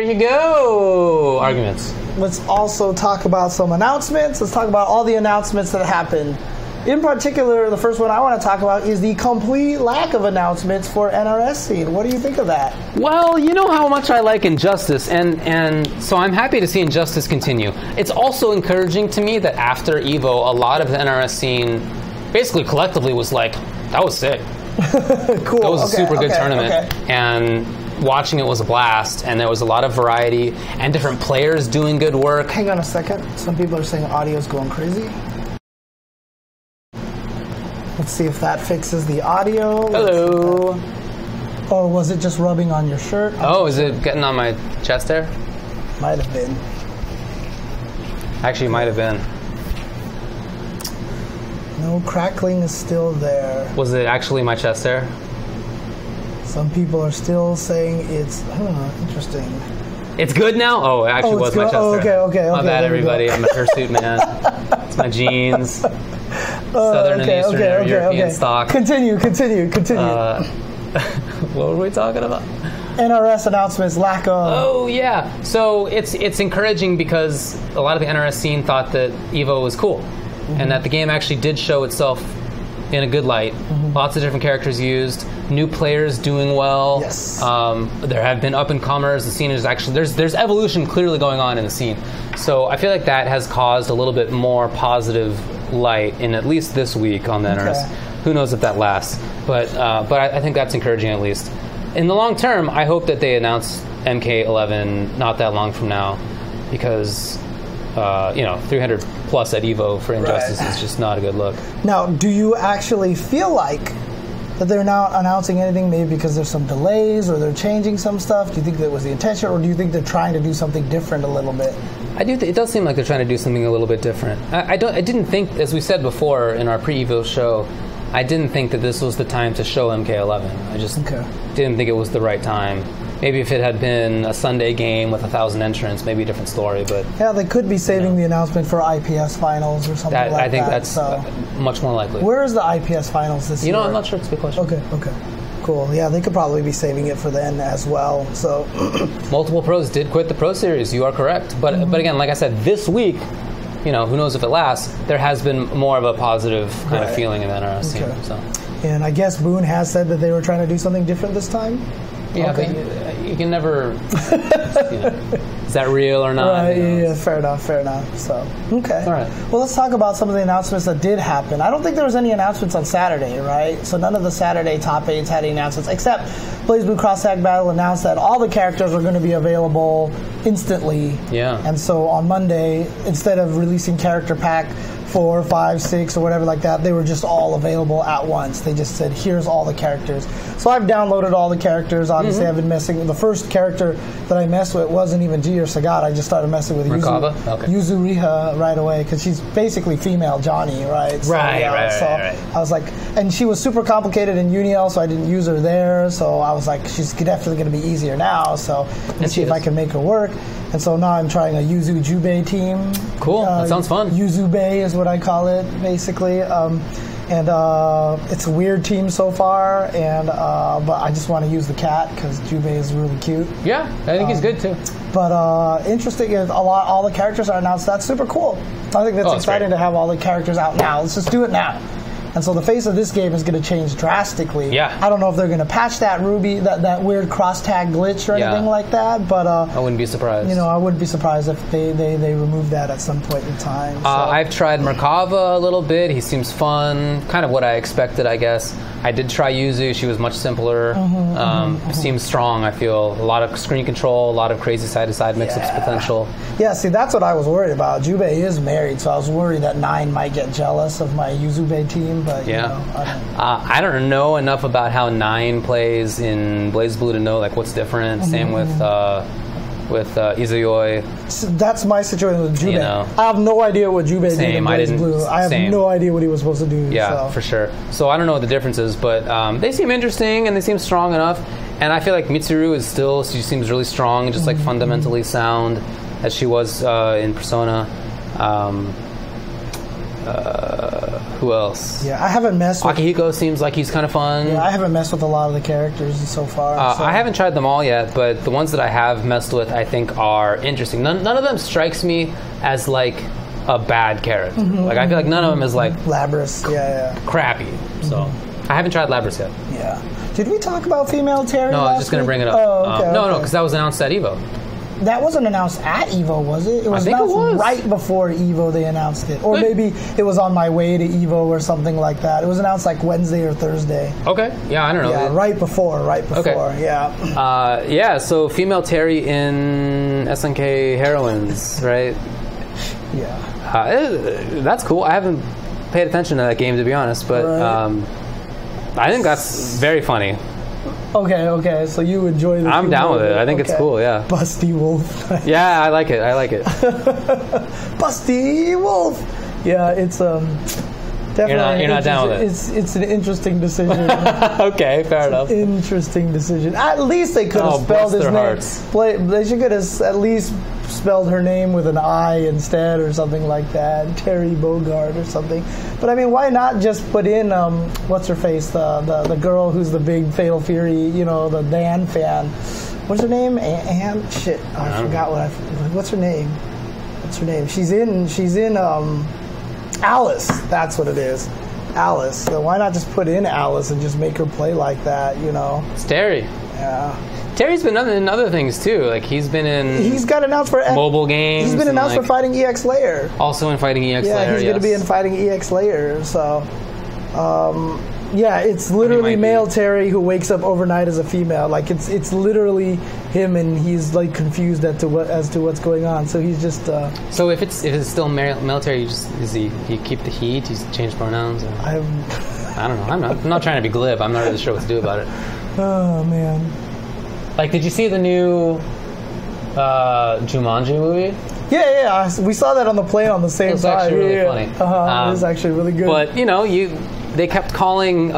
you go. Arguments. Let's also talk about some announcements. Let's talk about all the announcements that happened. In particular, the first one I want to talk about is the complete lack of announcements for NRS scene. What do you think of that? Well, you know how much I like Injustice, and so I'm happy to see Injustice continue. It's also encouraging to me that after EVO, a lot of the NRS scene basically collectively was like, that was sick. Cool. That was a super good tournament. And watching it was a blast, and there was a lot of variety and different players doing good work. Hang on a second. Some people are saying audio's going crazy. Let's see if that fixes the audio. Hello. Or was it just rubbing on your shirt? Oh, is it getting on my chest there? Might have been. Actually, might have been. No, crackling is still there. Was it actually my chest there? Some people are still saying it's interesting. It's good now? Oh, it actually was my chest there. Okay. My bad, everybody. I'm a fursuit man. It's my jeans. Southern and Eastern European stock. Continue. What were we talking about? NRS announcements, lack of. Oh, yeah. So it's encouraging because a lot of the NRS scene thought that EVO was cool. And that the game actually did show itself in a good light. Lots of different characters used, new players doing well. Yes. There have been up-and-comers. The scene is actually, there's evolution clearly going on in the scene. So I feel like that has caused a little bit more positive light in at least this week on the NRS. Who knows if that lasts. But I think that's encouraging at least. In the long term, I hope that they announce MK11 not that long from now, because 300 plus at EVO for Injustice is just not a good look. Now, do you actually feel like that they're not announcing anything, maybe because there's some delays or they're changing some stuff? Do you think that was the intention, or do you think they're trying to do something different a little bit? I do. It does seem like they're trying to do something a little bit different. I didn't think, as we said before in our pre-EVO show, I didn't think that this was the time to show MK11. I just didn't think it was the right time. Maybe if it had been a Sunday game with 1,000 entrants, maybe a different story. But yeah, they could be saving the announcement for IPS finals or something like that. I think that's much more likely. Where is the IPS finals this year? I'm not sure. It's a good question. Okay. Cool. Yeah, they could probably be saving it for then as well. So multiple pros did quit the Pro Series. You are correct. But again, like I said, this week, who knows if it lasts, there has been more of a positive kind of feeling in the NRS scene. So. And I guess Boone has said that they were trying to do something different this time? Yeah, but you can never, is that real or not? Right, yeah, fair enough. So, okay. All right. Well, let's talk about some of the announcements that did happen. I don't think there was any announcements on Saturday, right? So none of the Saturday top 8s had any announcements, except BlazBlue Cross Tag Battle announced that all the characters were going to be available instantly. Yeah. And so on Monday, instead of releasing character pack 4, 5, 6, or whatever like that, they were just all available at once. They just said, here's all the characters. So I've downloaded all the characters. Obviously, I've been messing with the first character that I messed with wasn't even G or Sagat. I just started messing with Yuzuriha right away, because she's basically female Johnny, right? So, right. I was like, and she was super complicated in Uniel, so I didn't use her there. So I was like, she's definitely going to be easier now. So let's see if I can make her work. And so now I'm trying a Yuzu Jubei team. Cool. That sounds fun. Yuzubei is what I call it, basically. And it's a weird team so far, and but I just want to use the cat because Jubei is really cute. Yeah, I think he's good too. But interesting is all the characters are announced. That's super cool. I think that's exciting to have all the characters out now. Let's just do it now. And so the face of this game is going to change drastically. Yeah. I don't know if they're going to patch that that weird cross-tag glitch or anything like that, but I wouldn't be surprised. I wouldn't be surprised if they remove that at some point in time. So. I've tried Merkava a little bit. He seems fun, kind of what I expected, I guess. I did try Yuzu. She was much simpler. Seems strong, I feel. A lot of screen control, a lot of crazy side-to-side mix-ups potential. Yeah, see, that's what I was worried about. Jubei is married, so I was worried that 9 might get jealous of my Yuzubei team. But I don't know enough about how 9 plays in BlazBlue to know what's different. Same with Izuyoi. So that's my situation with Jubei. You know, I have no idea what Jubei did in BlazBlue. I have no idea what he was supposed to do. Yeah, for sure. So I don't know what the difference is, but they seem interesting and they seem strong enough. And I feel like Mitsuru she seems really strong, just fundamentally sound as she was in Persona. Who Who else? Yeah, I haven't messed with... Akihiko seems like he's kind of fun. Yeah, I haven't messed with a lot of the characters so far. I haven't tried them all yet, but the ones that I have messed with, I think, are interesting. None of them strikes me as, like, a bad character. Like, I feel like none of them is, like... Labrys, yeah. Crappy. So, I haven't tried Labrys yet. Yeah. Did we talk about female Terry No, I was just going to bring it up. Oh, okay. No, because that was announced at EVO. That wasn't announced at EVO, was it? It was announced right before EVO they announced it. Or maybe it was on my way to EVO or something like that. It was announced like Wednesday or Thursday. Okay. Yeah, I don't know. Yeah, right before. Okay. Yeah, so female Terry in SNK Heroines, right? Yeah. That's cool. I haven't paid attention to that game, to be honest, but I think that's very funny. Okay, so you enjoy the... I'm down with it. I think it's cool, yeah. Busty Wolf. Yeah, I like it. Busty Wolf! Yeah, it's definitely... You're not down with it? It's an interesting decision. Okay, fair enough. Interesting decision. At least they could have spelled his name. They should have at least spelled her name with an I instead or something like that. Terry Bogard or something. But I mean, why not just put in what's her face, the girl who's the big Fatal Fury, the Dan fan. What's her name? Anne? Shit, I forgot what's her name? She's in Alice. That's what it is. Alice. So why not just put in Alice and just make her play like that? It's Terry. Yeah. Terry's been in other things too. Like he's got announced for mobile games. He's been announced for Fighting EX Layer. Also in Fighting EX Layer. Yeah, he's going to be in Fighting EX Layer. So, it's literally male Terry who wakes up overnight as a female. Like it's literally him, and he's like confused as to what's going on. So he's just. So if it's still male Terry, does he keep the heat? He's changed pronouns? Or? I don't know. I'm not trying to be glib. I'm not really sure what to do about it. Oh man. Like, did you see the new Jumanji movie? Yeah. We saw that on the plane on the same time. It was actually really funny. It was actually really good. But, they kept calling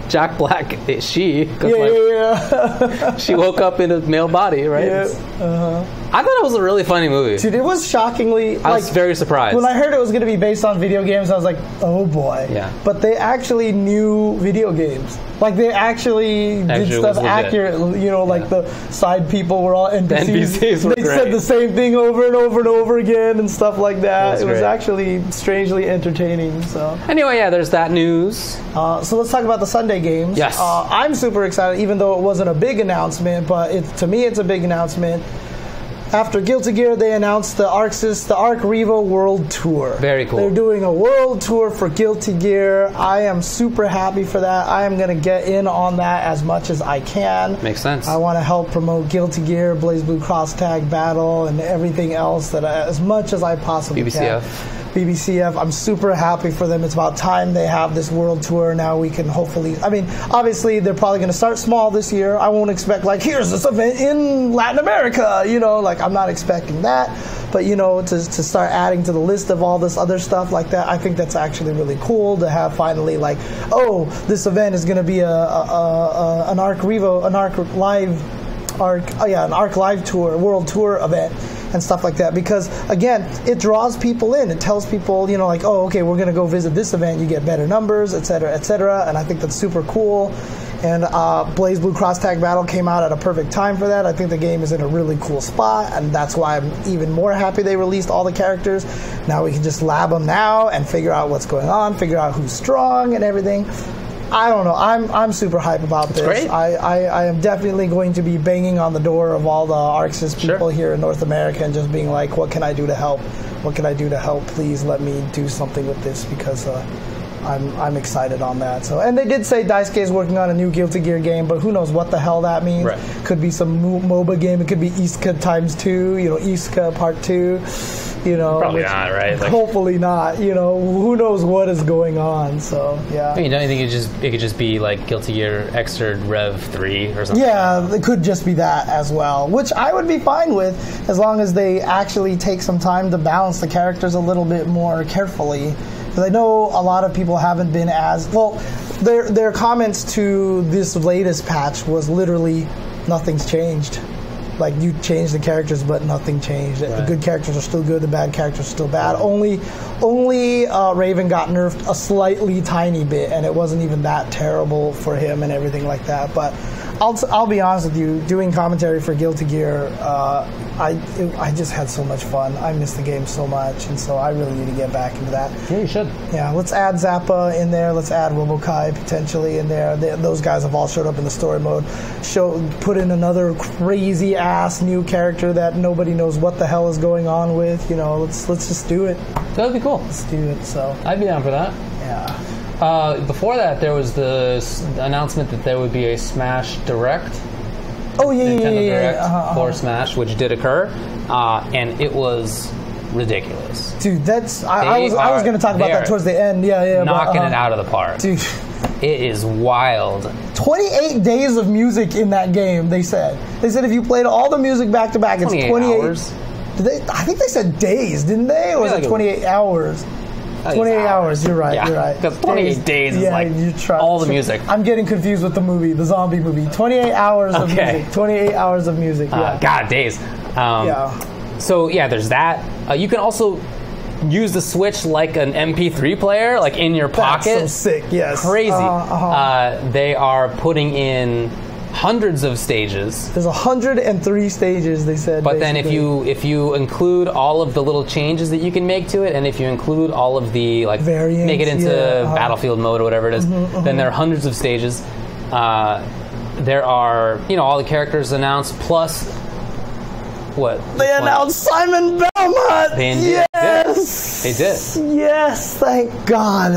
Jack Black she. Yeah. She woke up in a male body, right? Yeah. I thought it was a really funny movie. Dude, it was shockingly... I was very surprised. When I heard it was going to be based on video games, I was like, oh boy. Yeah. But they actually knew video games. Like, they actually did stuff accurately. Like the side people were all NPCs. The NPCs were They said the same thing over and over and over again and stuff like that. It was actually strangely entertaining. So anyway, there's that news. So let's talk about the Sunday games. Yes. I'm super excited, even though it wasn't a big announcement, but to me it's a big announcement. After Guilty Gear, they announced the Arc Revo World Tour. Very cool. They're doing a world tour for Guilty Gear. I am super happy for that. I am going to get in on that as much as I can. Makes sense. I want to help promote Guilty Gear, BlazBlue Cross Tag Battle, and everything else as much as I possibly can. BBCF, I'm super happy for them. It's about time they have this world tour. Now we can hopefully... I mean, obviously, they're probably going to start small this year. I won't expect, here's this event in Latin America, I'm not expecting that. But, to start adding to the list of all this other stuff like that, I think that's actually really cool to have finally, this event is going to be an Arc Revo, an Arc Live tour, world tour event. And stuff like that, because again, it draws people in. It tells people, okay, we're going to go visit this event. You get better numbers, etc., etc. And I think that's super cool. And BlazBlue Cross Tag Battle came out at a perfect time for that. I think the game is in a really cool spot, and that's why I'm even more happy they released all the characters. Now we can just lab them now and figure out what's going on, figure out who's strong and everything. I don't know. I'm super hype about this. Great. I am definitely going to be banging on the door of all the ArcSys people here in North America and just being like, what can I do to help? What can I do to help? Please let me do something with this, because I'm excited on that. So, and they did say Daisuke is working on a new Guilty Gear game, but who knows what the hell that means. Right. Could be some MOBA game. It could be Isuka x2, Isuka Part 2. Probably not, right? Hopefully not. Who knows what is going on? So yeah. I mean, don't you think it could just be like Guilty Gear Xrd Rev 3 or something? Yeah, it could just be that as well, which I would be fine with as long as they actually take some time to balance the characters a little bit more carefully. Because I know a lot of people haven't been as well. Their comments to this latest patch was literally nothing's changed. like you change the characters, but nothing changed. The good characters are still good. The bad characters are still bad. Only Raven got nerfed a slightly tiny bit, and it wasn't even that terrible for him and everything like that. But I'll be honest with you, doing commentary for Guilty Gear, I just had so much fun. I missed the game so much, and so I really need to get back into that. Yeah, you should. Yeah, let's add Zappa in there. Let's add Robokai potentially in there. Those guys have all showed up in the story mode. Put in another crazy ass new character that nobody knows what the hell is going on with. You know, let's just do it. That would be cool. Let's do it. So I'd be down for that. Yeah. Before that, there was the announcement that there would be a Smash Direct. Oh yeah, Nintendo yeah. Direct for Smash, which did occur, and it was ridiculous. Dude, I was going to talk about that towards the end. Yeah. Knocking it out of the park. Dude. It is wild. 28 days of music in that game, they said. They said if you played all the music back to back, it's 28 hours. I think they said days, didn't they? Or was it 28 hours? 28 hours. You're right. You're right. Because 28 days is like all the music. I'm getting confused with the zombie movie. 28 hours of music. 28 hours of music. Yeah. God, days. So yeah, there's that. You can also use the Switch like an MP3 player, like in your pocket. That's so sick. Yes. Crazy. They are putting in hundreds of stages. There's 103 stages, they said. But basically. Then if you include all of the little changes that you can make to it, and if you include all of the like variants, make it into Battlefield mode or whatever it is, then there are hundreds of stages. There are all the characters announced plus what they announced Simon Belmont. Yes, they did. Yes, thank God.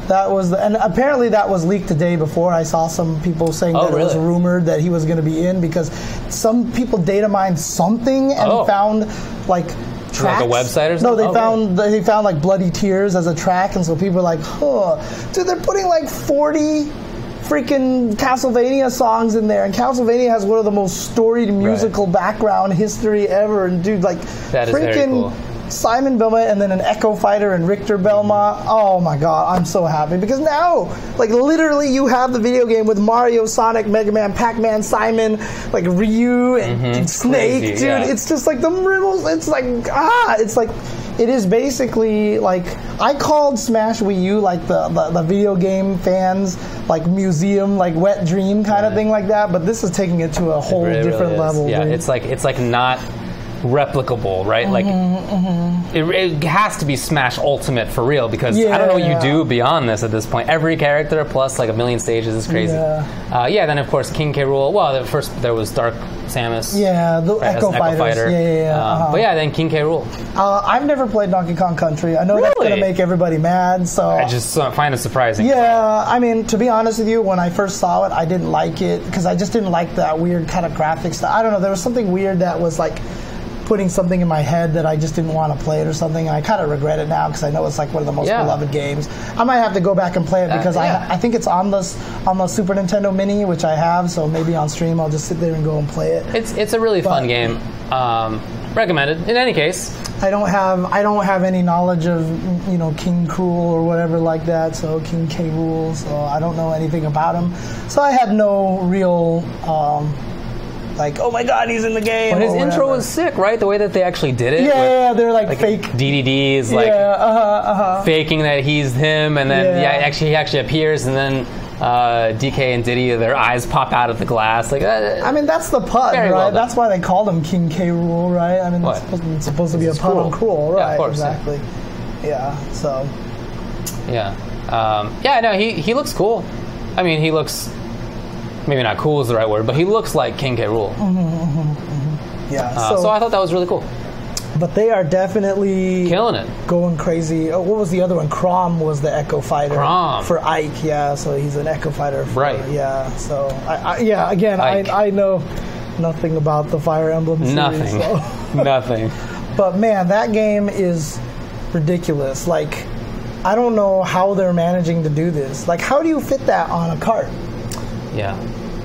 That was and apparently that was leaked the day before. I saw some people saying that it was rumored that he was going to be in because some people data mined something and found like tracks. Like a website or something? No, they found like Bloody Tears as a track, and so people are like, dude, they're putting like 40 freaking Castlevania songs in there, and Castlevania has one of the most storied musical background history ever, and dude, like that is freaking very cool. Simon Belmont and then an Echo Fighter and Richter Belmont. Oh my God, I'm so happy because now, like literally, you have the video game with Mario, Sonic, Mega Man, Pac-Man, Simon, like Ryu and Snake, crazy, dude. Yeah. It's just like the riddles. It's like it is basically like I called Smash Wii U like the video game fans like museum, like wet dream kind of thing like that. But this is taking it to a whole different level. Yeah, dude. it's like not replicable, right? It has to be Smash Ultimate for real because I don't know what you do beyond this at this point. Every character plus like a million stages is crazy. Then of course King K. Rool. Well, first there was Dark Samus. Yeah, the Echo Fighter. But yeah, then King K. Rool. I've never played Donkey Kong Country. I know that's going to make everybody mad, so I just find it surprising. Yeah, I mean, to be honest with you, when I first saw it, I didn't like it because I just didn't like that weird kind of graphics. I don't know, there was something weird that was like putting something in my head that I just didn't want to play it or something. And I kind of regret it now because I know it's like one of the most beloved games. I might have to go back and play it because I think it's on the Super Nintendo Mini, which I have. So maybe on stream I'll just sit there and go and play it. It's a really fun game. Recommended. In any case, I don't have any knowledge of King Cruel or whatever like that. So King K. Rool. So I don't know anything about him. So I had no real. Like, oh my God, he's in the game. But his intro was sick, right? The way that they actually did it. Yeah, they're like fake. DDDs, like faking that he's him, and then he actually appears, and then DK and Diddy, their eyes pop out of the glass. Like, I mean, that's the pun, right? Well, that's why they called him King K. Rool, right? I mean, it's supposed to be a pun on Cruel, right? Yeah, of course, exactly. Yeah. So. Yeah. No, he looks cool. I mean, he looks. Maybe not cool is the right word, but he looks like King K. Rool. Yeah. So I thought that was really cool. But they are definitely killing it, going crazy. Oh, what was the other one? Crom was the Echo Fighter for Ike. Yeah, so he's an Echo Fighter. Right. Yeah. So I know nothing about the Fire Emblem series. Nothing. So. Nothing. But man, that game is ridiculous. Like, I don't know how they're managing to do this. Like, how do you fit that on a cart? Yeah.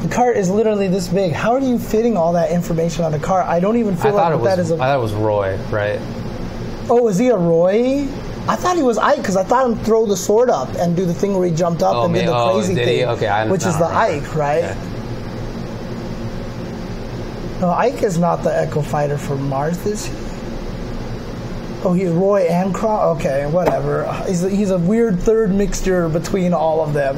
The cart is literally this big. How are you fitting all that information on the cart? I don't even feel like that is a... I thought it was Roy, right? Oh, is he a Roy? I thought he was Ike because I thought him throw the sword up and do the thing where he jumped up and did the crazy thing, okay, which is the Ike, right? No, Ike is not the Echo Fighter for Mars, is he? Oh, he's Roy and Croc? Okay, whatever. He's a weird third mixture between all of them.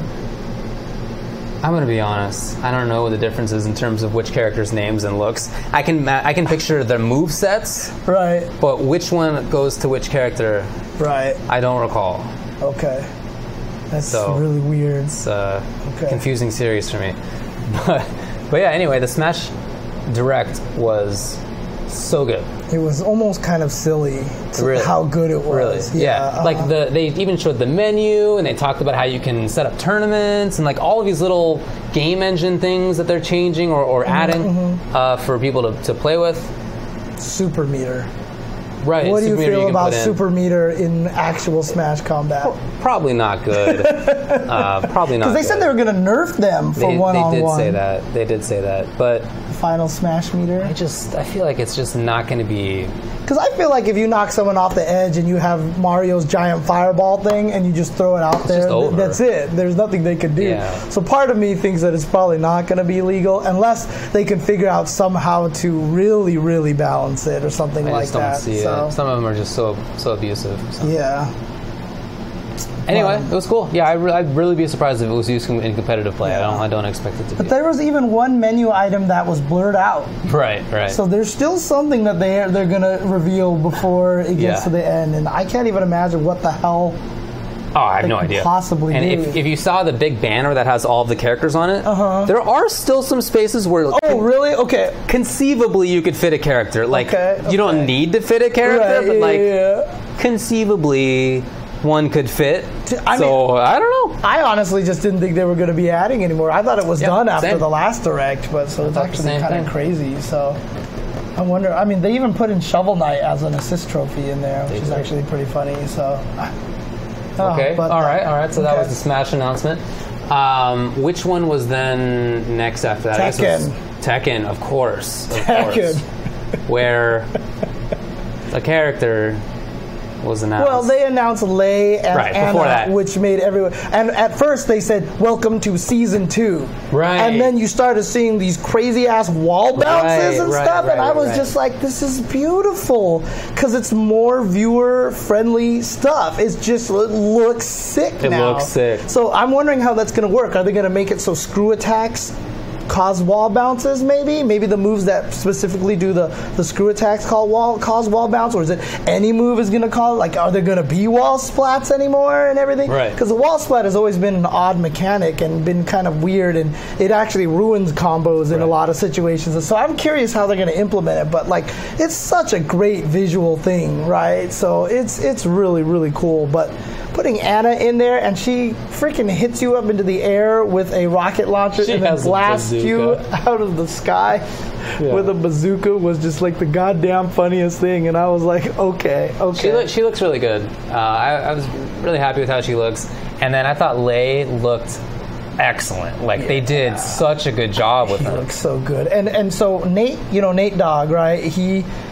I'm going to be honest. I don't know what the difference is in terms of which character's names and looks. I can picture their move sets. Right. But which one goes to which character? Right. I don't recall. Okay. That's really weird. It's a confusing series for me. But yeah, anyway, the Smash Direct was so good. It was almost kind of silly how good it was. Really? Yeah. Like they even showed the menu, and they talked about how you can set up tournaments and like all of these little game engine things that they're changing or adding for people to play with. Super meter. Right. What do you feel about Super Meter in actual Smash combat? Probably not good. Probably not. Because they said they were going to nerf them for one-on-one. They did say that. But Final Smash Meter. I feel like it's just not going to be. Because I feel like if you knock someone off the edge and you have Mario's giant fireball thing and you just throw it out there, that's it. There's nothing they could do. Yeah. So part of me thinks that it's probably not going to be legal unless they can figure out somehow to really, really balance it or something like that. I just don't see it. Some of them are just so abusive. So. Yeah. Anyway, it was cool. Yeah, I'd really be surprised if it was used in competitive play. Yeah. I don't expect it to be. But there was even one menu item that was blurred out. Right. So there's still something that they're going to reveal before it gets to the end, and I can't even imagine what the hell. Oh, I have no idea. Possibly. And if you saw the big banner that has all of the characters on it, there are still some spaces where. Oh, really? Okay. Conceivably, you could fit a character. Like you don't need to fit a character, but conceivably. One could fit. I don't know. I honestly just didn't think they were going to be adding anymore. I thought it was done after the last Direct, but so it's actually kind of crazy. So I wonder. I mean, they even put in Shovel Knight as an assist trophy in there, which is actually pretty funny. So okay, all right. So that was the Smash announcement. Which one was then next after that? Tekken, of course. Where a character was announced. Well, they announced Lei and Anna, which made everyone. And at first they said, "Welcome to Season 2." Right. And then you started seeing these crazy ass wall bounces and stuff, and I was just like, "This is beautiful," because it's more viewer friendly stuff. It looks sick now. It looks sick. So I'm wondering how that's going to work. Are they going to make it so screw attacks cause wall bounces, maybe the moves that specifically do the screw attacks cause wall bounce, or is it any move is going to cause, like, are there going to be wall splats anymore and everything? Right. Because the wall splat has always been an odd mechanic and been kind of weird, and it actually ruins combos in a lot of situations. And so I'm curious how they're going to implement it, but like, it's such a great visual thing, right? So it's really, really cool. But putting Anna in there, and she freaking hits you up into the air with a rocket launcher and then blasts you out of the sky with a bazooka was just like the goddamn funniest thing. And I was like, okay. She looks really good. I was really happy with how she looks. And then I thought Lei looked excellent. Like, they did such a good job with her. He looks so good. And so Nate, Nate Dogg, right?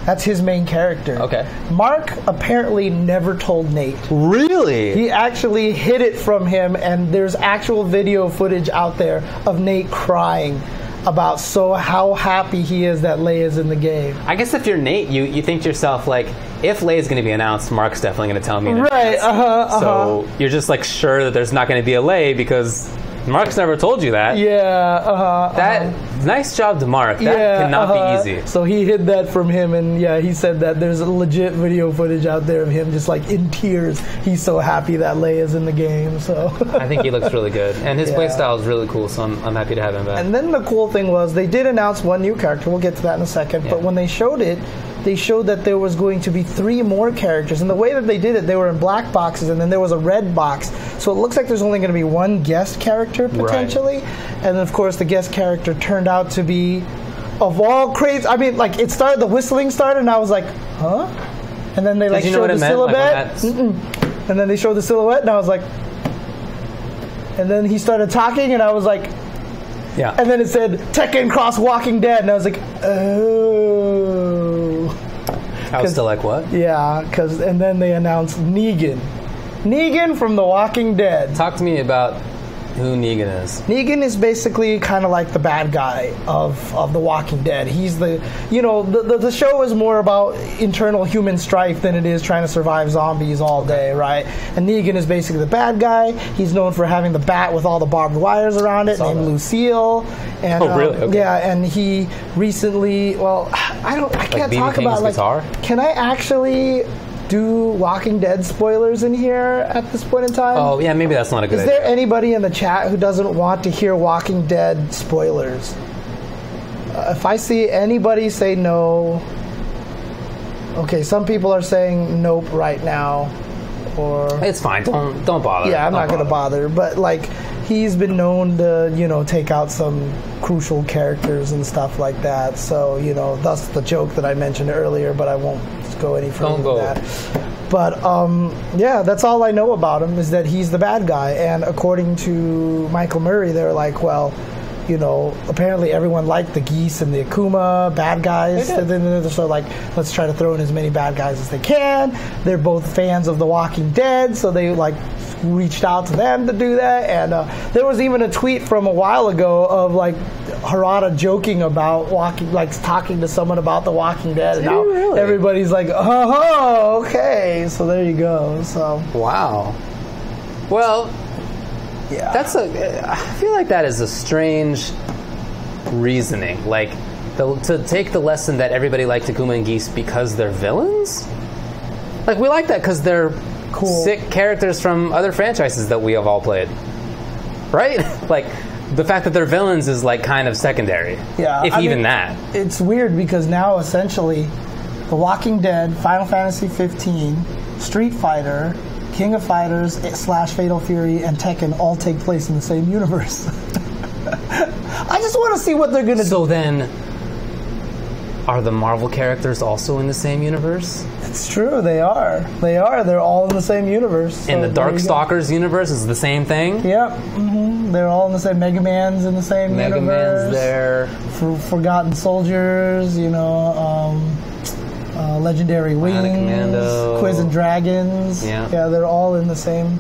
That's his main character. Okay. Mark apparently never told Nate. Really? He actually hid it from him, and there's actual video footage out there of Nate crying about how happy he is that Lei is in the game. I guess if you're Nate, you think to yourself, like, if Lei is going to be announced, Mark's definitely going to tell me. Right. So you're just like sure that there's not going to be a Lei because Mark's never told you that. Yeah. Nice job to Mark. That cannot be easy. So he hid that from him, and he said that there's a legit video footage out there of him just like in tears. He's so happy that Lei is in the game. So I think he looks really good, and his playstyle is really cool. So I'm happy to have him back. And then the cool thing was they did announce one new character. We'll get to that in a second. But when they showed it, they showed that there was going to be 3 more characters. And the way that they did it, they were in black boxes, and then there was a red box. So it looks like there's only going to be one guest character, potentially. Right. And then, of course, the guest character turned out to be, of all crazy, I mean, like, the whistling started, and I was like, huh? And then they, showed the silhouette. Like, and then they showed the silhouette, and I was like, and then he started talking, and I was like, yeah. And then it said Tekken Cross Walking Dead, and I was like, oh. I was still like, what? Yeah, and then they announced Negan from The Walking Dead. Talk to me about who Negan is. Negan is basically kind of like the bad guy of The Walking Dead. He's the show is more about internal human strife than it is trying to survive zombies all day, right? And Negan is basically the bad guy. He's known for having the bat with all the barbed wires around it, named Lucille. And, really? Okay. Yeah, and he recently, I can't talk about guitar? Can I actually do Walking Dead spoilers in here at this point in time? Oh, yeah, maybe that's not a good idea. Is there anybody in the chat who doesn't want to hear Walking Dead spoilers? If I see anybody say no... Okay, some people are saying nope right now. Or it's fine. Don't bother. Yeah, I'm not going to bother. But, like, he's been known to, take out some crucial characters and stuff like that. So, that's the joke that I mentioned earlier, but I won't go any further than that. But that's all I know about him, is that he's the bad guy. And according to Michael Murray, they're like, well, apparently everyone liked the Geese and the Akuma bad guys. So like, let's try to throw in as many bad guys as they can. They're both fans of The Walking Dead, so they like reached out to them to do that. And there was even a tweet from a while ago of like Harada joking about talking to someone about The Walking Dead, and now everybody's like, oh, okay, so there you go. So wow. Well, yeah, I feel like that is a strange reasoning. Like to take the lesson that everybody liked Akuma and Geese because they're villains. Like we like that because they're cool, sick characters from other franchises that we have all played, right? Like. The fact that they're villains is like kind of secondary. Yeah. If even that. It's weird because now essentially The Walking Dead, Final Fantasy 15, Street Fighter, King of Fighters / Fatal Fury, and Tekken all take place in the same universe. I just want to see what they're going to do. So then, are the Marvel characters also in the same universe? It's true, they are. They're all in the same universe. So and the Darkstalkers universe is the same thing? Yep. Mm-hmm. They're all in the same. Mega Man's in the same universe. Mega Man's there. Forgotten Soldiers, Legendary Wings, Quiz and Dragons. Yeah, they're all in the same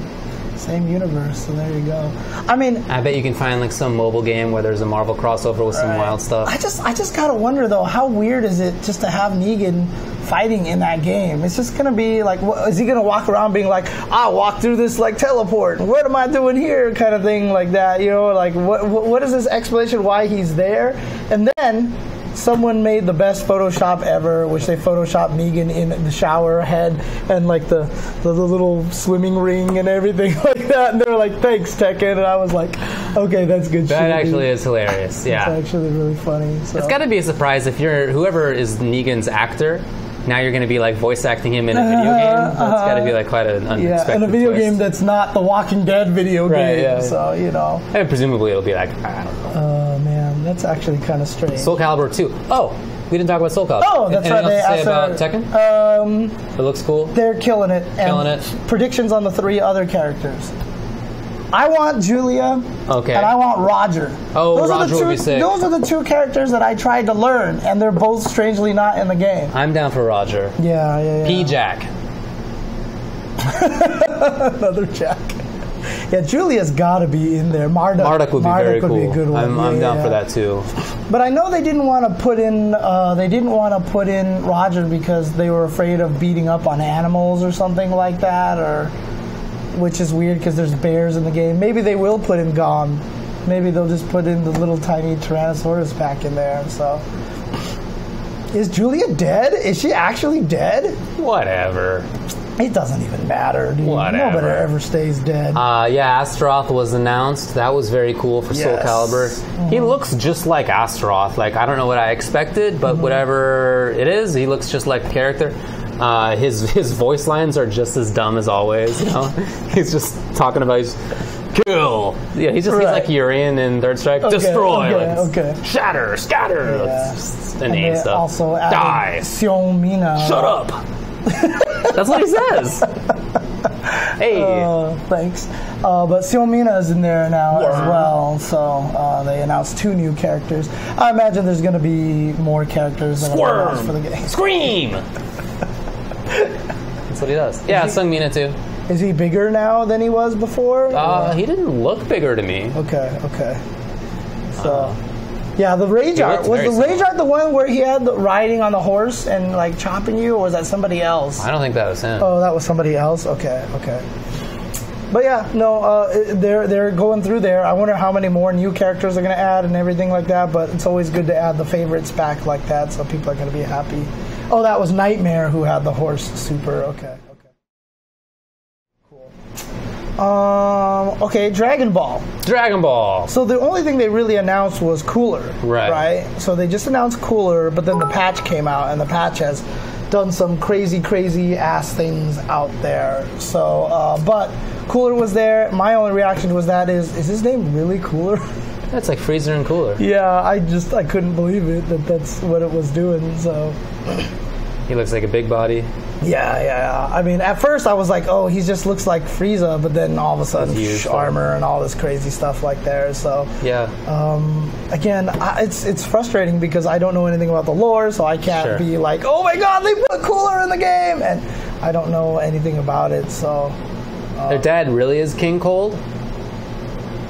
universe, so there you go. I mean, I bet you can find like some mobile game where there's a Marvel crossover with some wild stuff. I just gotta wonder though, how weird is it just to have Negan fighting in that game? It's just gonna be like, is he gonna walk around being like, I walked through this like teleport, what am I doing here, kind of thing like that? Like what is this explanation why he's there? And then someone made the best Photoshop ever, which they photoshopped Negan in the shower head and like the little swimming ring and everything like that. And they were like, thanks, Tekken. And I was like, okay, that's good shit. That actually is hilarious. Yeah. It's actually really funny. So. It's got to be a surprise if you're whoever is Negan's actor. Now you're going to be like voice acting him in a video game. That's got to be like quite an unexpected in a video twist. Game that's not the Walking Dead video game. Yeah. So, And presumably it'll be like, I don't know. Oh, man. That's actually kind of strange. Soul Calibur 2. Oh, we didn't talk about Soul Calibur. Oh, that's right. Anything else to say about Tekken? It looks cool. They're killing it. Predictions on the 3 other characters. I want Julia, and I want Roger. Oh, Roger would be sick. Those are the 2 characters that I tried to learn, and they're both strangely not in the game. I'm down for Roger. Yeah. P-Jack. Another Jack. Yeah, Julia's got to be in there. Marduk would be very cool. Be a good one. I'm down for that too. But I know they didn't want to put in. Roger because they were afraid of beating up on animals or something like that, which is weird because there's bears in the game. Maybe they will put in Gom. Maybe they'll just put in the little tiny Tyrannosaurus pack in there. So, is Julia dead? Is she actually dead? Whatever. It doesn't even matter, dude. Whatever. Nobody ever stays dead. Astaroth was announced. That was very cool for Soul Calibur. Mm-hmm. He looks just like Astaroth. Like, I don't know what I expected, but whatever it is, he looks just like the character. His voice lines are just as dumb as always. He's just talking about kill. Yeah, he's like Urian in Third Strike. Destroy. Shatter. Scatter. Yeah. Just inane stuff. Also die. Xiong Mina. Shut up. That's what he says. Hey. Thanks. But Xiong Mina is in there now as well. So they announced 2 new characters. I imagine there's going to be more characters than Squirm for the game. Scream. That's what he does. Yeah, Sung Mina too. Is he bigger now than he was before? He didn't look bigger to me. Okay. So, yeah, the Rage Art. Was the Rage Art the one where he had the riding on the horse and like chopping you, or was that somebody else? I don't think that was him. Oh, that was somebody else? Okay. But yeah, no, they're going through there. I wonder how many more new characters they're going to add and everything like that, but it's always good to add the favorites back like that, so people are going to be happy. Oh, that was Nightmare who had the horse super. Okay. Cool. Okay, Dragon Ball. Dragon Ball. So the only thing they really announced was Cooler. Right? So they just announced Cooler, but then the patch came out, and the patch has done some crazy ass things out there. So, but Cooler was there. My only reaction was is his name really Cooler? That's like Freezer and Cooler. Yeah, I couldn't believe it that's what it was doing. So he looks like a big body. Yeah. I mean, at first I was like, oh, he just looks like Frieza, but then all of a sudden, armor and all this crazy stuff like there. So yeah. Again, it's frustrating because I don't know anything about the lore, so I can't be like, oh my god, they put Cooler in the game, and I don't know anything about it. So their dad really is King Cold?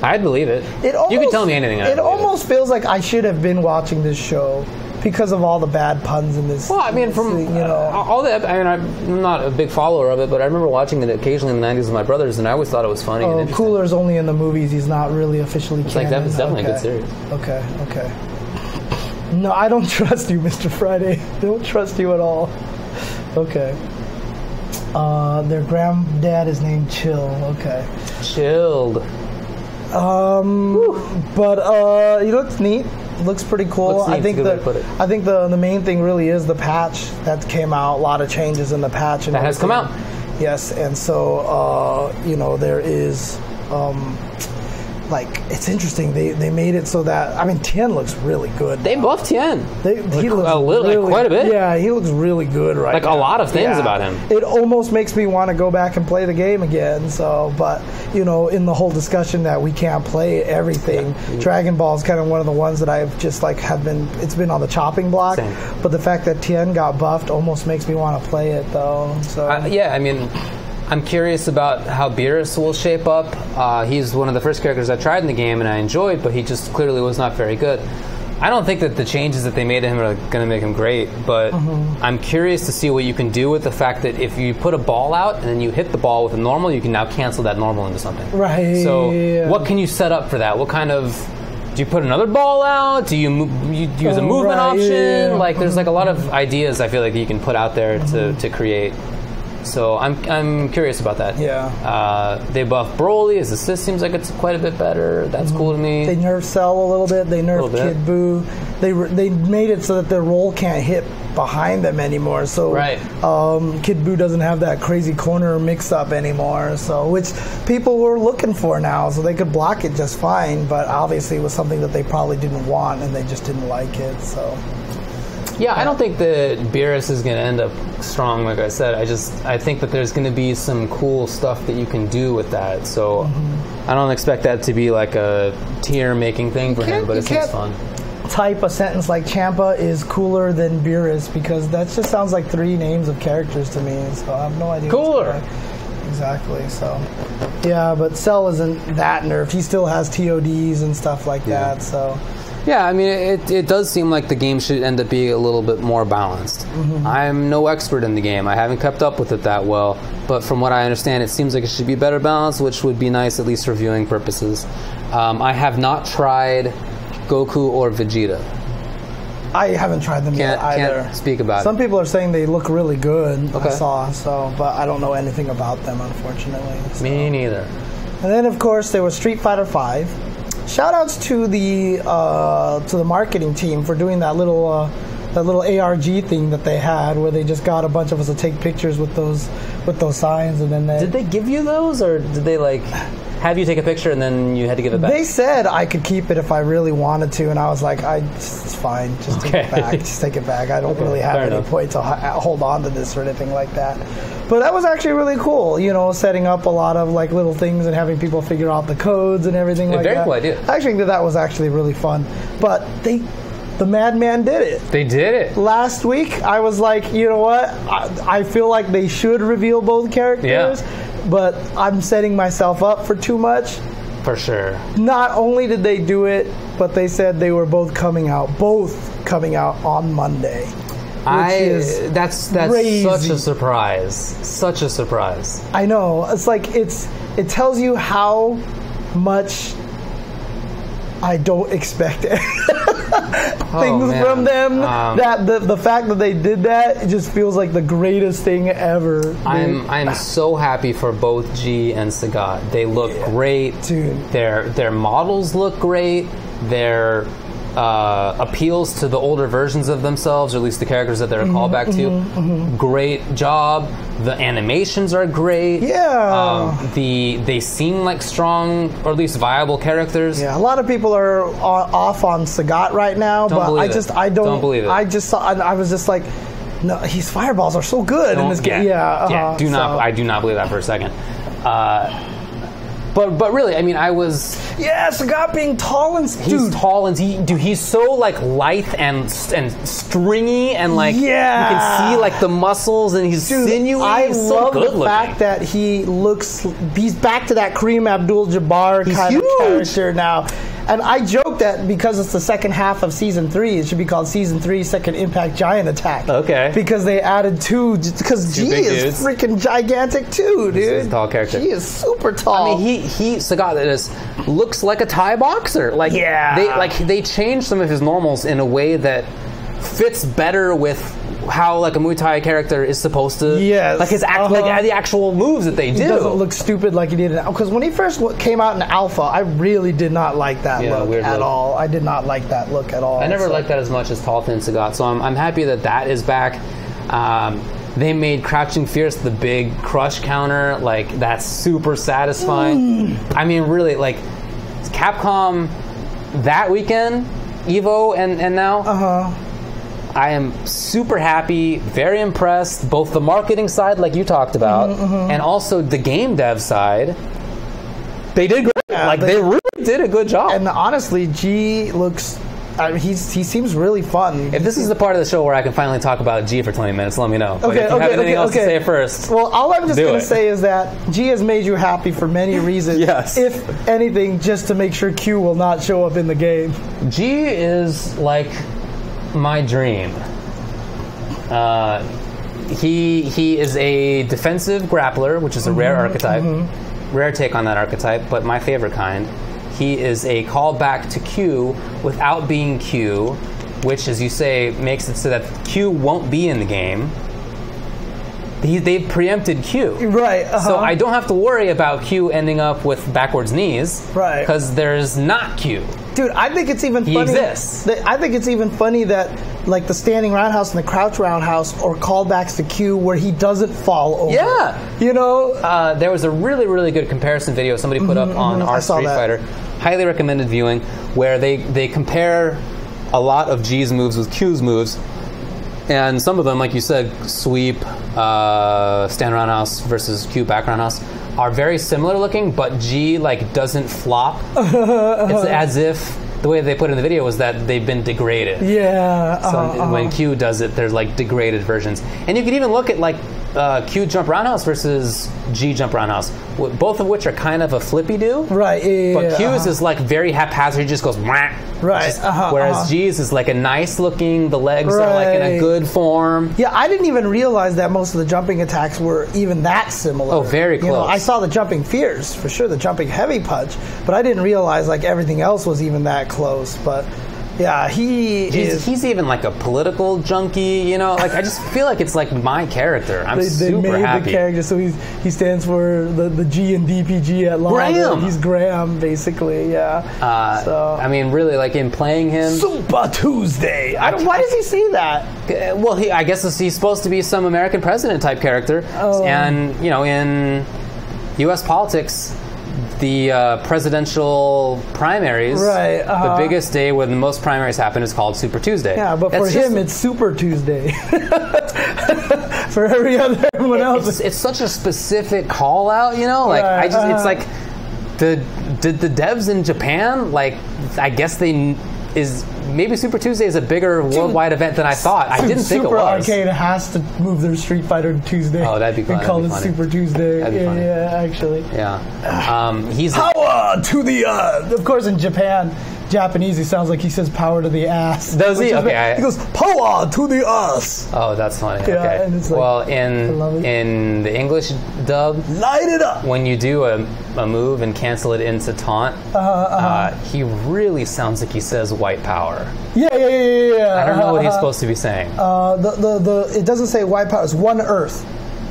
I'd believe it. You can tell me anything. It almost feels like I should have been watching this show because of all the bad puns in this. Well, I mean, I'm not a big follower of it, but I remember watching it occasionally in the 90s with my brothers, and I always thought it was funny and interesting. Cooler's only in the movies. He's not really officially canon. It's definitely a good series. Okay. No, I don't trust you, Mr. Friday. I don't trust you at all. Okay. Their granddad is named Chill. Okay. Chilled. But he looks neat. Looks pretty cool. I think the main thing really is the patch that came out. A lot of changes in the patch. That has come out. Yes, and so there is it's interesting. They made it so that Tien looks really good. They buffed Tien. He looks quite a bit. Yeah, he looks really good right now. A lot of things about him. It almost makes me want to go back and play the game again. So, but in the whole discussion that we can't play everything, Dragon Ball is kind of one of the ones that I've just it's been on the chopping block. Same. But the fact that Tien got buffed almost makes me want to play it though. So I'm curious about how Beerus will shape up. He's one of the first characters I tried in the game and I enjoyed, but he just clearly was not very good. I don't think that the changes that they made to him are going to make him great, but I'm curious to see what you can do with the fact that if you put a ball out and then you hit the ball with a normal, you can now cancel that normal into something. Right. So what can you set up for that? What kind of... Do you put another ball out? Do you use a movement option? Yeah. There's a lot of ideas I feel like you can put out there to create. So I'm curious about that. Yeah. They buffed Broly. His assist seems like it's quite a bit better. That's cool to me. They nerfed Cell a little bit. They nerfed Kid Buu. They made it so that their roll can't hit behind them anymore. So Kid Buu doesn't have that crazy corner mix-up anymore. So which people were looking for now, so they could block it just fine. But obviously, it was something that they probably didn't want, and they just didn't like it. So. Yeah, I don't think that Beerus is going to end up strong, like I said. I think that there's going to be some cool stuff that you can do with that. So I don't expect that to be like a tier-making thing for him, but it seems fun. Type a sentence like Champa is cooler than Beerus, because that just sounds like 3 names of characters to me. So I have no idea. Cooler! Exactly. So, yeah, but Cell isn't that nerfed. He still has TODs and stuff like that, so... Yeah, it does seem like the game should end up being a little bit more balanced. I'm no expert in the game. I haven't kept up with it that well, but from what I understand, it seems like it should be better balanced, which would be nice, at least for viewing purposes. I have not tried Goku or Vegeta. I haven't tried them yet either. Can't speak about Some it. people are saying they look really good, I saw, but I don't know anything about them, unfortunately. So. Me neither. And then, of course, there was Street Fighter V. Shoutouts to the marketing team for doing that little ARG thing that they had, where they just got a bunch of us to take pictures with those signs, and then did they give you those, or did they have you take a picture and then you had to give it back? They said I could keep it if I really wanted to, and I was like, it's fine, just take it back. Just take it back. I don't really have any point to hold on to this or anything like that. But that was actually really cool, setting up a lot of little things and having people figure out the codes and everything like that. Very cool idea. I actually think that was actually really fun. But the Madman did it. They did it. Last week, I was like, you know what? I feel like they should reveal both characters. Yeah. but I'm setting myself up for too much. For sure. Not only did they do it, but they said they were both coming out on Monday. That's crazy. Such a surprise. Such a surprise. I know. It's like it tells you how much I don't expect things from them. That the fact that they did that, it just feels like the greatest thing ever. Dude. I'm so happy for both G and Sagat. They look great. Dude. Their models look great. Their appeals to the older versions of themselves, or at least the characters that they're a callback to. Great job. The animations are great. Yeah. They seem like strong, or at least viable characters. Yeah. A lot of people are off on Sagat right now, but I don't believe it. I was just like, no, his fireballs are so good in this game. I do not believe that for a second. But really, I mean, Sagat being tall and he's tall and he's so like lithe and stringy and like you can see like the muscles and he's sinewy. I love so the fact that he's back to that Kareem Abdul-Jabbar kind of character now. And I joke that because it's the second half of Season 3, it should be called Season 3 Second Impact Giant Attack. Okay. Because they added two because G is freaking gigantic too, dude. He's a tall character. G is super tall. I mean, Sagat looks like a Thai boxer. Like, they changed some of his normals in a way that fits better with how like a Muay Thai character is supposed to. Yes. Like like the actual moves that they do. He doesn't look stupid like he did because when he first came out in Alpha, I really did not like that look at all. I did not like that look at all. I never liked that as much as Tall Thin Sagat, so I'm happy that is back. They made Crouching Fierce the big crush counter. Like, that's super satisfying. I mean, really, like, Capcom that weekend, EVO and now, I am super happy, very impressed. Both the marketing side, like you talked about, and also the game dev side. They did great. They really did a good job. And honestly, G looks... he seems really fun. If this is the part of the show where I can finally talk about G for 20 minutes, let me know. If you have anything else to say first. Well, all I'm just going to say is that G has made you happy for many reasons. Yes. If anything, just to make sure Q will not show up in the game. G is like my dream. He is a defensive grappler, which is a rare archetype. Rare take on that archetype, but my favorite kind. He is a callback to Q without being Q, which, as you say, makes it so that Q won't be in the game. They've preempted Q. Right. So I don't have to worry about Q ending up with backwards knees. Right. Because there's not Q. Dude, I think it's even funny. He exists. I think it's even funny that, like, the standing roundhouse and the crouch roundhouse are callbacks to Q where he doesn't fall over. Yeah. You know? There was a really, really good comparison video somebody put up on our Street Fighter. Highly recommended viewing, where they compare a lot of G's moves with Q's moves. And some of them, like you said, sweep, stand roundhouse versus Q back roundhouse, are very similar looking, but G doesn't flop. It's as if the way they put it in the video was that they've been degraded. Yeah. So when Q does it, there's degraded versions, and you can even look at Q jump roundhouse versus G jump roundhouse, both of which are kind of a flippy do. Right. But Q's is very haphazard. He just goes whack. Right. Whereas G's is a nice looking. The legs are in a good form. Yeah, I didn't even realize that most of the jumping attacks were even that similar. Oh, very close. You know, I saw the jumping fierce for sure, the jumping heavy punch, but I didn't realize everything else was even that close. But yeah, he's even a political junkie, you know. I just feel like it's my character. I'm they super made happy. The character, so he stands for the G and DPG at Lava. Graham. He's Graham, basically. Yeah. So I mean, really, in playing him, Super Tuesday. Why does he say that? Well, I guess he's supposed to be some American president type character, and in U.S. politics, the presidential primaries, the biggest day when the most primaries happen is called Super Tuesday. Yeah, but for him, it's Super Tuesday. For everyone else. It's such a specific call out, you know? It's did the devs in Japan, I guess maybe Super Tuesday is a bigger worldwide event than I thought. I didn't think it Super was. Arcade has to move their Street Fighter Tuesday. Oh, that'd be fun. And call it Super Tuesday. That'd be funny. Yeah, actually. Yeah. He's power to the of course, in Japanese, he sounds like he says power to the ass. Does he? Okay. He goes, power to the ass. Oh, that's funny. Yeah, okay. and it's like, well, in the English dub, light it up. When you do a move and cancel it into taunt, he really sounds like he says white power. Yeah. I don't know what he's supposed to be saying. It doesn't say white power. It's one Earth.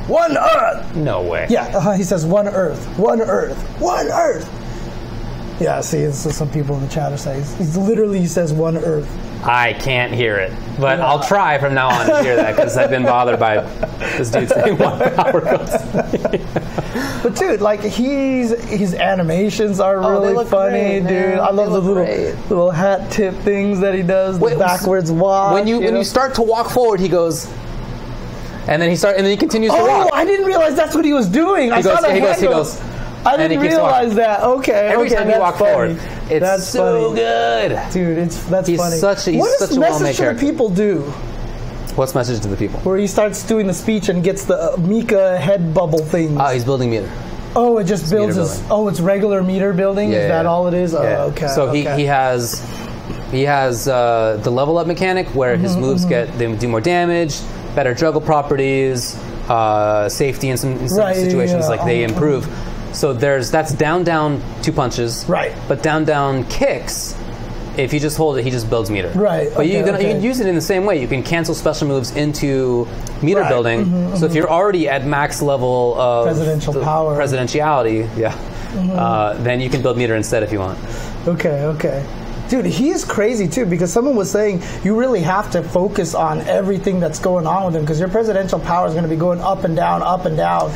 One Earth. No way. Yeah, he says one Earth. One Earth. One Earth. Yeah, see, it's some people in the chat are saying he says one Earth. I can't hear it, but I'll try from now on to hear that because I've been bothered by this dude saying one power. But dude, like his animations are really funny, great, dude. I love the little hat tip things that he does, the backwards walk. When you start to walk forward, he goes. And then he continues to walk. Oh, I didn't realize that's what he was doing. He goes. I didn't realize that. Okay. Every time you walk forward, it's that's so funny. good. Dude, that's he's funny. Such a well-made character. What does message to the people do? What's message to the people? Where he starts doing the speech and gets the Mika head bubble things. Oh, he's building meter. Oh, it just builds it's regular meter building? Yeah, is that all it is? Oh, okay. So he has the level up mechanic where his moves they do more damage, better juggle properties, safety in some situations they improve. So that's down 2 punches. Right. But down kicks, if you just hold it, he just builds meter. Right. But you can use it in the same way. You can cancel special moves into meter building. So if you're already at max level of presidentiality, then you can build meter instead if you want. Okay. Dude, he's crazy too because someone was saying you really have to focus on everything that's going on with him because your presidential power is going to be going up and down, up and down.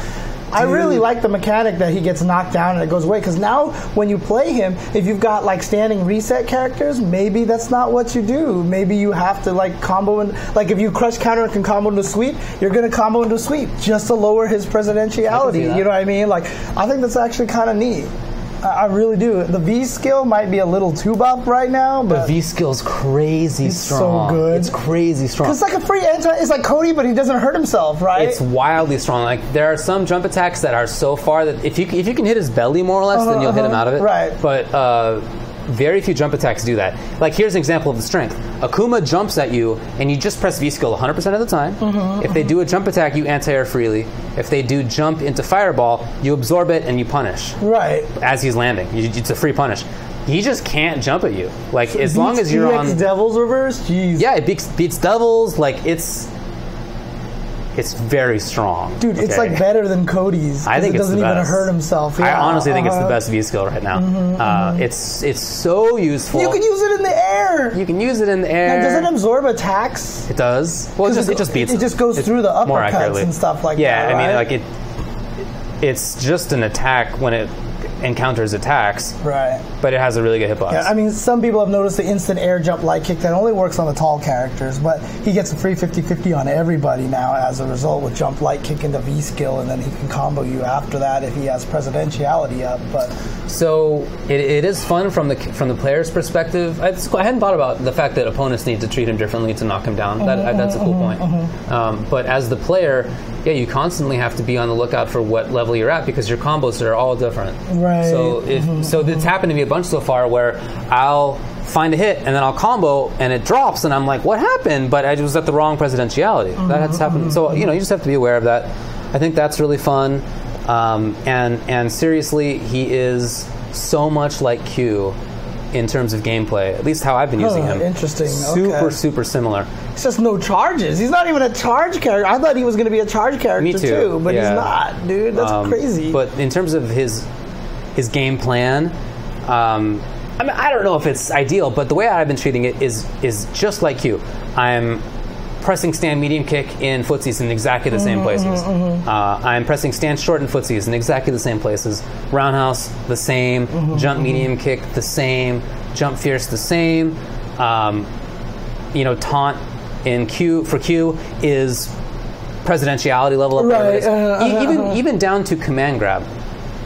I really like the mechanic that he gets knocked down and it goes away because now when you play him, if you've got like standing reset characters, maybe that's not what you do. Maybe you have to like combo and like if you crush counter and can combo into sweep, you're going to combo into sweep just to lower his presidentiality. You know what I mean? Like I think that's actually kind of neat. I really do. The V skill might be a little too buff right now, but the V skill's crazy strong. So good. It's crazy strong. It's like a free anti. It's like Cody, but he doesn't hurt himself, right? It's wildly strong. Like there are some jump attacks that are so far that if you can hit his belly more or less, then you'll hit him out of it. Right. But very few jump attacks do that. Like here's an example of the strength. Akuma jumps at you, and you just press V skill 100% of the time. If they do a jump attack, you anti-air freely. If they do jump into fireball, you absorb it and you punish. Right. As he's landing, it's a free punish. He just can't jump at you. Like as long as you're on Devil's reverse. Jeez. Yeah, it beats Devils. Like it's very strong. Dude, it's like better than Cody's. I think it doesn't even hurt himself. I honestly think it's the best V skill right now. It's so useful. You can use it in the air. You can use it in the air. Now, does it absorb attacks? It does. Well, it just beats. It just goes through the uppercuts and stuff like that. Yeah, right? I mean, like it's just an attack when it encounters attacks. Right. But it has a really good hitbox. Yeah, I mean, some people have noticed the instant air jump light kick that only works on the tall characters, but he gets a free 50-50 on everybody now as a result with jump light kick into V skill, and then he can combo you after that if he has presidentiality up. But so it is fun from the player's perspective. I hadn't thought about the fact that opponents need to treat him differently to knock him down. That's a cool point. But as the player, you constantly have to be on the lookout for what level you're at because your combos are all different. Right. So it's happened to me a bunch so far where I'll find a hit and then I'll combo and it drops and I'm like, what happened? But I was at the wrong presidentiality. That has happened. So you just have to be aware of that. I think that's really fun. And seriously, he is so much like Q in terms of gameplay, at least how I've been using him. Interesting. Super similar. It's just no charges. He's not even a charge character. I thought he was going to be a charge character too, but he's not, dude. That's crazy. But in terms of his game plan, I mean, I don't know if it's ideal, but the way I've been treating it is just like you. I'm pressing stand medium kick in footsies in exactly the same places. I'm pressing stand short in footsies in exactly the same places. Roundhouse, the same. Jump medium kick, the same. Jump fierce, the same. Taunt in Q is presidentiality level up. Right. Even down to command grab.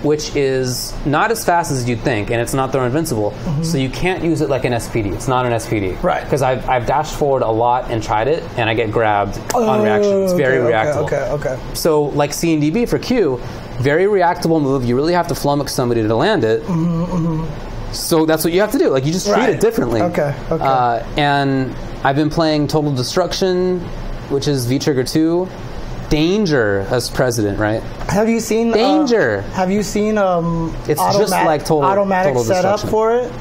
which is not as fast as you'd think, and it's not throw invincible, so you can't use it like an SPD. It's not an SPD. Right. Because I've dashed forward a lot and tried it, and I get grabbed on reaction. It's very reactable. Okay. So like C and DB for Q, very reactable move. You really have to flummox somebody to land it. So that's what you have to do. Like, you just treat it differently. Okay. And I've been playing Total Destruction, which is V-Trigger 2. Danger as president, right? Have you seen Danger? Have you seen it's just like automatic total setup for it?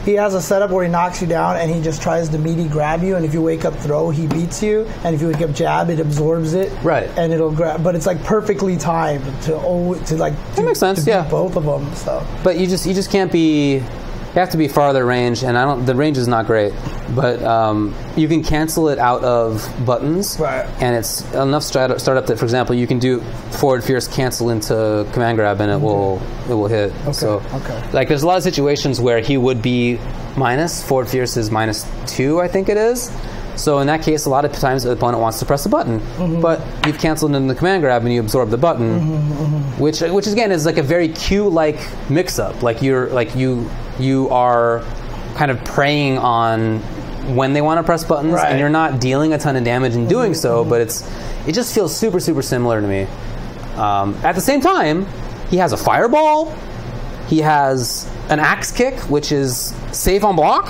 He has a setup where he knocks you down and he just tries to meaty grab you, and if you wake up throw, he beats you, and if you wake up jab, it absorbs it. Right. And it'll grab, but it's like perfectly timed to like that makes sense, to beat both of them. So. But you just can't be. You have to be farther range, and the range is not great, but you can cancel it out of buttons, right? And it's enough startup that, for example, you can do forward fierce cancel into command grab, and it will hit. So, like, there's a lot of situations where he would be minus. Forward fierce is -2, I think it is. So in that case, a lot of times the opponent wants to press the button, but you've canceled in the command grab and you absorb the button, which again is like a very Q-like mix-up. Like you are kind of preying on when they want to press buttons, and you're not dealing a ton of damage in doing so. But it just feels super similar to me. At the same time, he has a fireball. He has an axe kick, which is safe on block.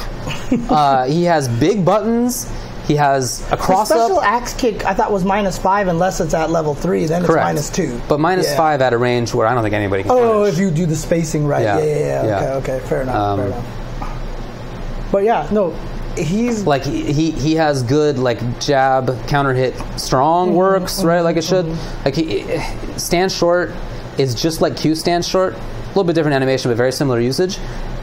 He has big buttons. He has a cross-up. The special axe kick, I thought, was -5 unless it's at level 3. Then Correct. It's -2. But -5 at a range where I don't think anybody can punish. If you do the spacing right. Yeah. Okay. Fair enough. But yeah, no, he's like he has good like jab, counter hit, strong works right like it should. Like stand short is just like Q stand short. A little bit different animation, but very similar usage.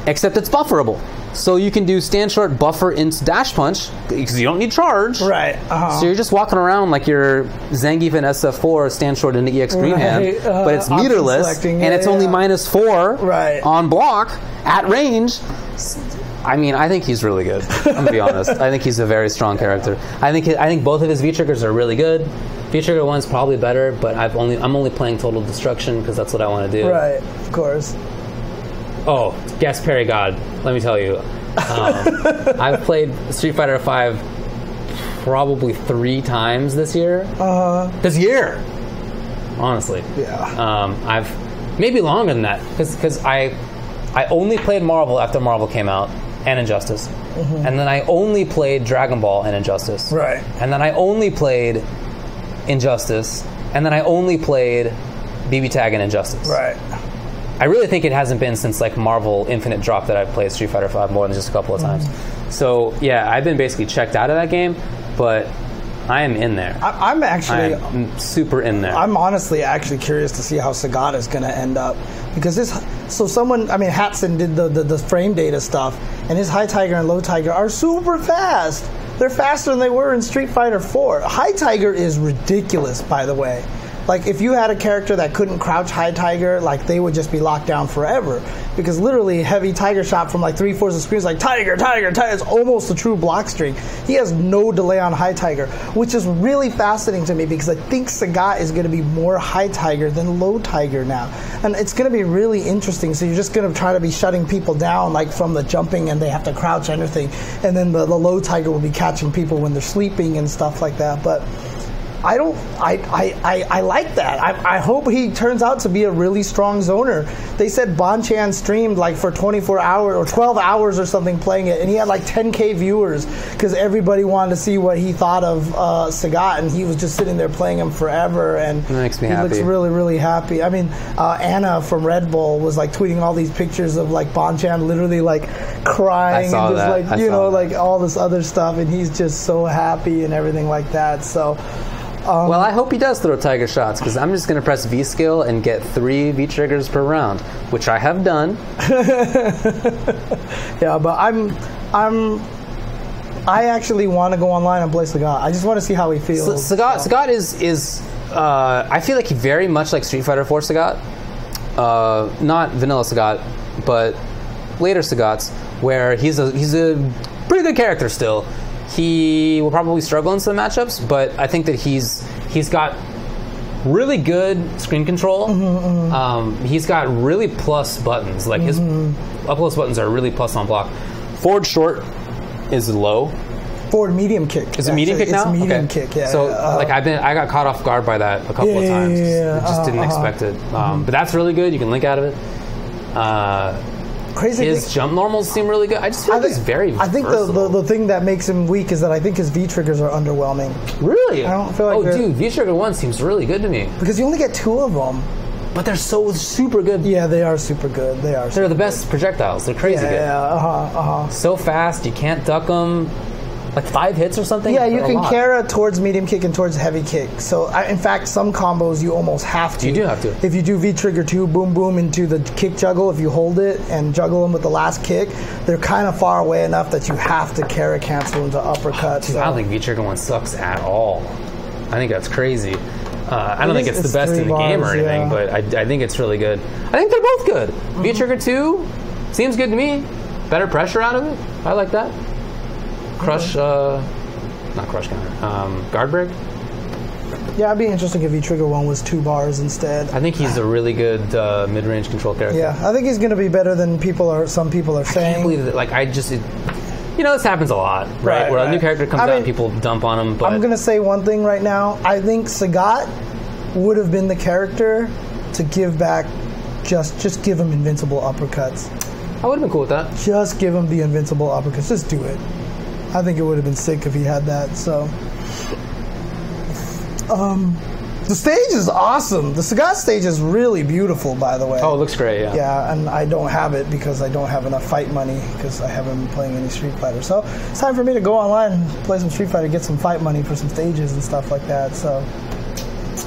Except it's bufferable. So you can do stand short, buffer into dash punch, because you don't need charge. Right. So you're just walking around like you're Zangief in SF4, stand short into EX green hand, but it's meterless, and it's only -4 on block at range. I mean, I think he's really good. I'm gonna be honest. I think he's a very strong character. I think both of his V triggers are really good. V trigger 1's probably better, but I'm only playing Total Destruction because that's what I want to do. Right. Of course. Oh, guess parry god. Let me tell you, I've played Street Fighter V probably 3 times this year. This year, honestly. Yeah. I've maybe longer than that because I only played Marvel after Marvel came out and Injustice, and then I only played Dragon Ball and Injustice. Right. And then I only played Injustice, and then I only played BB Tag and Injustice. Right. I really think it hasn't been since like Marvel Infinite Drop that I've played Street Fighter V more than just a couple of times. So yeah, I've been basically checked out of that game, but I am in there. I'm super in there. I'm honestly actually curious to see how Sagat is going to end up, because Hatson did the frame data stuff, and his High Tiger and Low Tiger are super fast. They're faster than they were in Street Fighter 4. High Tiger is ridiculous, by the way. Like, if you had a character that couldn't crouch High Tiger, like, they would just be locked down forever. Because literally, heavy Tiger shot from like 3/4 of the screen is like, Tiger, Tiger, Tiger. It's almost a true block string. He has no delay on High Tiger, which is really fascinating to me because I think Sagat is going to be more High Tiger than Low Tiger now. And it's going to be really interesting. So you're just going to try to be shutting people down, like, from the jumping, and they have to crouch and everything. And then the Low Tiger will be catching people when they're sleeping and stuff like that. But I like that. I hope he turns out to be a really strong zoner. They said Bonchan streamed like for 24 hours or 12 hours or something playing it, and he had like 10K viewers because everybody wanted to see what he thought of Sagat, and he was just sitting there playing him forever, and that makes me he happy. looks really, really happy. I mean, Anna from Red Bull was like tweeting all these pictures of like Bonchan literally like crying and just like, you know, like all this other stuff, and he's just so happy and everything like that. So well, I hope he does throw Tiger shots, because I'm just going to press V skill and get 3 V triggers per round, which I have done. Yeah, but I actually want to go online and play Sagat. I just want to see how he feels. Sagat is I feel like he very much like Street Fighter 4 Sagat, not vanilla Sagat, but later Sagats, where he's a pretty good character still. He will probably struggle in some matchups, but I think that he's got Really good screen control. He's got really plus buttons. Like his up close buttons are really plus on block. Forward short is low. Forward medium kick. Is it medium kick now? It's medium kick, yeah. So like I got caught off guard by that a couple of times. Just didn't expect it. But that's really good. You can link out of it. Crazy. His jump normals seem really good. I just feel like he's very I think the thing that makes him weak is that I think his V triggers are underwhelming. Really? I don't feel like dude, V trigger 1 seems really good to me. Because you only get 2 of them. But they're so super good. Yeah, they are super good. They're the best projectiles. They're crazy good. Yeah, So fast, you can't duck them. Like 5 hits or something? Yeah, you can Kara towards medium kick and towards heavy kick. So, in fact, some combos you almost have to. You do have to. If you do V-trigger 2, boom, boom, into the kick juggle, if you hold it and juggle them with the last kick, they're kind of far away enough that you have to Kara cancel into uppercuts. Dude, I don't think V-trigger 1 sucks at all. I think that's crazy. I don't think it's the best in the game or anything, but I think it's really good. I think they're both good. V-trigger 2 seems good to me. Better pressure out of it. I like that. Crush, not crush counter, guard break? Yeah, it'd be interesting if V-trigger 1 was 2 bars instead. I think he's a really good mid-range control character. Yeah, I think he's going to be better than some people are saying. I can't believe that, like, this happens a lot, right? Where a new character comes out, people dump on him. But I'm going to say one thing right now. I think Sagat would have been the character to give back, just give him invincible uppercuts. I would have been cool with that. Just give him the invincible uppercuts. Just do it. I think it would have been sick if he had that. So, the stage is awesome. The Sagat stage is really beautiful, by the way. Oh, it looks great, yeah. Yeah, and I don't have it because I don't have enough fight money because I haven't been playing any Street Fighter. So it's time for me to go online and play some Street Fighter, get some fight money for some stages and stuff like that. So.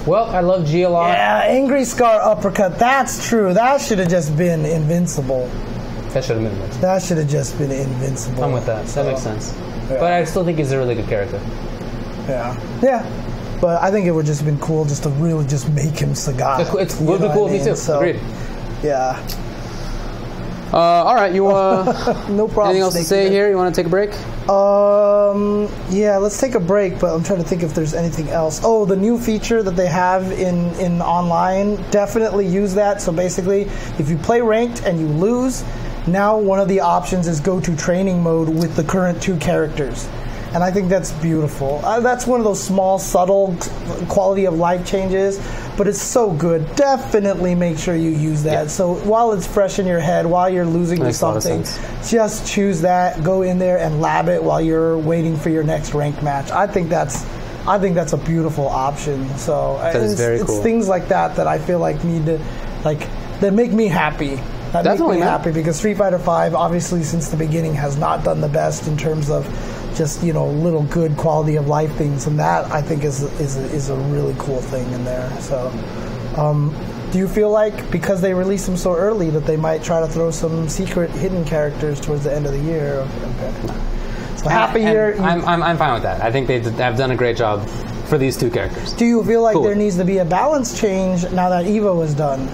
Well, I love G a lot. Yeah, Angry Scar uppercut. That's true. That should have just been invincible. That should have been invincible. That should have just been invincible. I'm with that. That makes sense. Yeah. But I still think he's a really good character. Yeah. Yeah. But I think it would just have been cool just to really just make him Sagat. It would be cool with me too. So, agreed. Yeah. All right. You no problem. Anything else to say here? You want to take a break? Yeah, let's take a break, but I'm trying to think if there's anything else. Oh, the new feature that they have in online, definitely use that. So basically, if you play ranked and you lose, now one of the options is go to training mode with the current 2 characters. And I think that's beautiful. That's one of those small, subtle quality of life changes, but it's so good. Definitely make sure you use that. Yeah. So while it's fresh in your head, while you're losing to something, just choose that, go in there and lab it while you're waiting for your next ranked match. I think that's a beautiful option. So it's things like that I feel like need to, that make me happy. That makes me happy because Street Fighter V, obviously, since the beginning, has not done the best in terms of just little good quality of life things, and that I think is a really cool thing in there. So, do you feel like because they released them so early that they might try to throw some secret hidden characters towards the end of the year? Okay. So half a year. I'm fine with that. I think they've done a great job for these 2 characters. Do you feel like there needs to be a balance change now that EVO is done?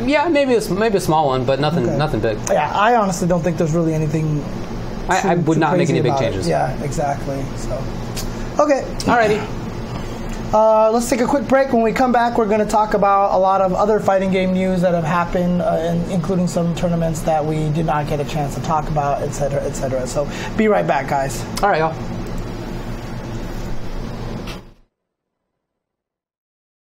Yeah, maybe a small one, but nothing big. Yeah, I honestly don't think there's really anything. I would not make any big changes. Yeah, exactly. So, okay. Alrighty. Let's take a quick break. When we come back, we're going to talk about a lot of other fighting game news that have happened, including some tournaments that we did not get a chance to talk about, etc., etc. So, be right back, guys. All right, y'all.